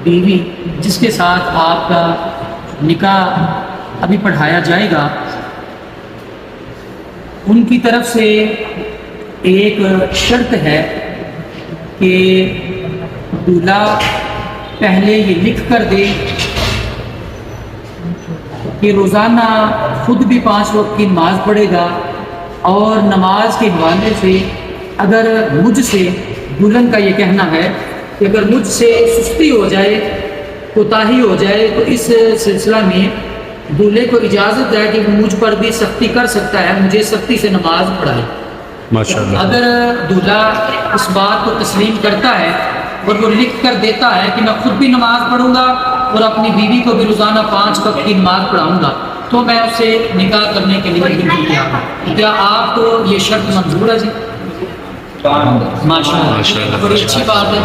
بیوی جس کے ساتھ آپ کا نکاح ابھی پڑھایا جائے گا، ان کی طرف سے ایک شرط ہے کہ دولہا پہلے یہ لکھ کر دے کہ روزانہ خود بھی 5 وقت کی نماز پڑھے گا، اور نماز کے حوالے سے اگر مجھ سے دلہن کا یہ کہنا ہے کہ اگر مجھ سے سستی ہو جائے، کوتاہی ہو جائے، تو اس سلسلہ میں دولہے کو اجازت ہے کہ وہ مجھ پر بھی سختی کر سکتا ہے، مجھے سختی سے نماز پڑھائے۔ ماشاءاللہ۔ اگر دولہا اس بات کو تسلیم کرتا ہے اور وہ لکھ کر دیتا ہے کہ میں خود بھی نماز پڑھوں گا اور اپنی بیوی کو بھی روزانہ 5 وقت کی نماز پڑھاؤں گا، تو میں اسے نکاح کرنے کے لیے بالکل تیار ہوں۔ کیا آپ کو یہ شرط منظور ہے جی؟ ماشاءاللہ، بڑی اچھی بات ہے۔